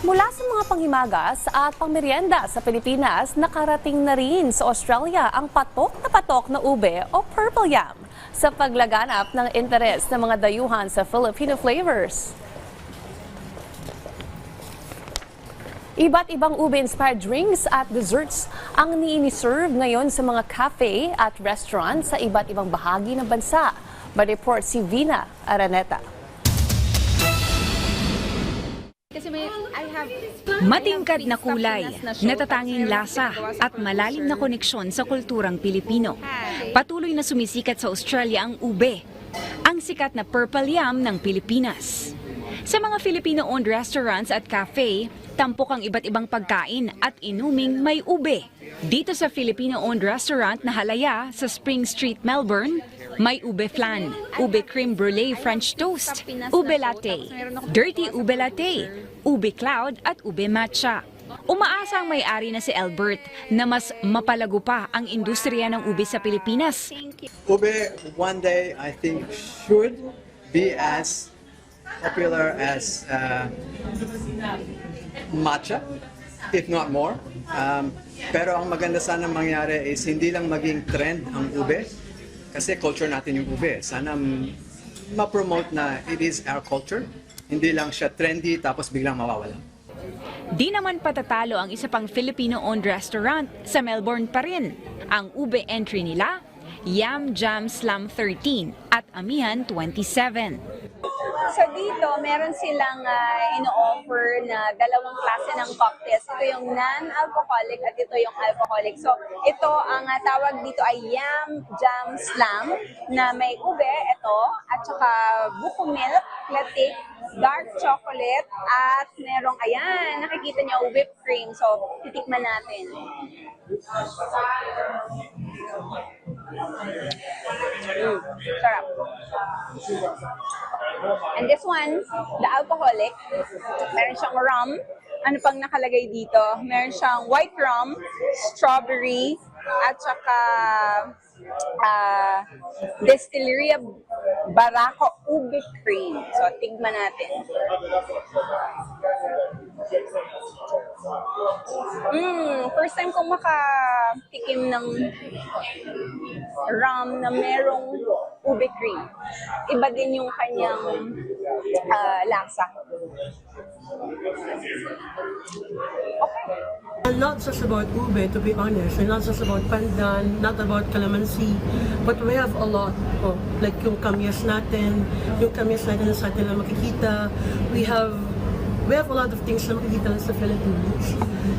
Mula sa mga panghimagas at pangmeryenda sa Pilipinas, nakarating na rin sa Australia ang patok na ube o purple yam sa paglaganap ng interes ng mga dayuhan sa Filipino flavors. Iba't ibang ube-inspired drinks at desserts ang ni-serve ngayon sa mga cafe at restaurant sa iba't ibang bahagi ng bansa. Ba-report si Vina Araneta. Matingkad na kulay, natatanging lasa at malalim na koneksyon sa kulturang Pilipino. Patuloy na sumisikat sa Australia ang ube, ang sikat na purple yam ng Pilipinas. Sa mga Filipino-owned restaurants at cafe, tampok ang iba't ibang pagkain at inuming may ube. Dito sa Filipino-owned restaurant na Halaya sa Spring Street, Melbourne, may ube flan, ube cream brulee French toast, ube latte, dirty ube latte, ube cloud at ube matcha. Umaasa ang may-ari na si Albert na mas mapalago pa ang industriya ng ube sa Pilipinas. Ube one day I think should be as popular as matcha, if not more. Pero ang maganda sana mangyari is hindi lang maging trend ang ube, kasi culture natin yung ube. Sana ma-promote na it is our culture, hindi lang siya trendy tapos biglang mawawala. Di naman patatalo ang isa pang Filipino-owned restaurant sa Melbourne pa rin. Ang ube entry nila, Yam Jam Slam 13 at Amihan 27. So dito, meron silang ino-offer na dalawang klase ng cocktails. Ito yung non-alcoholic at ito yung alcoholic. So ito, ang tawag dito ay Yam Jam Slam na may ube, ito, at saka buko milk, latte, dark chocolate, at merong, ayan, nakikita niyo, whipped cream. So titikman natin. Sarap. And this one, the alcoholic, meron siyang rum. Ano pang nakalagay dito? Meron siyang white rum, strawberry, at saka Distilleria Barako ube cream. So, tignan natin. First time kong makatikim ng rum na merong ube cream. Iba din yung kanyang lasa. Okay. And not just about ube, to be honest, and not just about pandan, not about calamansi, but we have a lot of, like yung kamyas natin sa atin na makikita. We have a lot of things na makikita sa Philippines,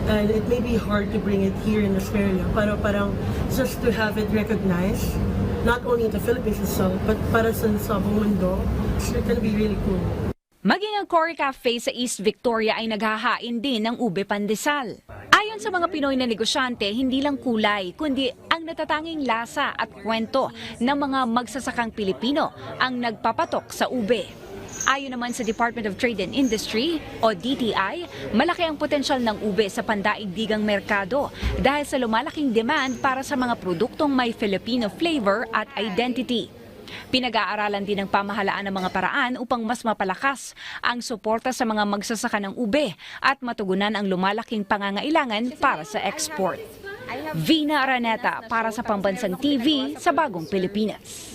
and it may be hard to bring it here in Australia, pero parang just to have it recognized, not only in the Philippines itself, but para sa buong mundo, it's gonna be really cool. Maging ang Cory Cafe sa East Victoria ay naghahain din ng ube pandesal. Ayon sa mga Pinoy na negosyante, hindi lang kulay, kundi ang natatanging lasa at kwento ng mga magsasakang Pilipino ang nagpapatok sa ube. Ayon naman sa Department of Trade and Industry o DTI, malaki ang potensyal ng ube sa pandaigdigang merkado dahil sa lumalaking demand para sa mga produktong may Filipino flavor at identity. Pinag-aaralan din ng pamahalaan ng mga paraan upang mas mapalakas ang suporta sa mga magsasaka ng ube at matugunan ang lumalaking pangangailangan para sa export. Vina Araneta para sa Pambansang TV sa Bagong Pilipinas.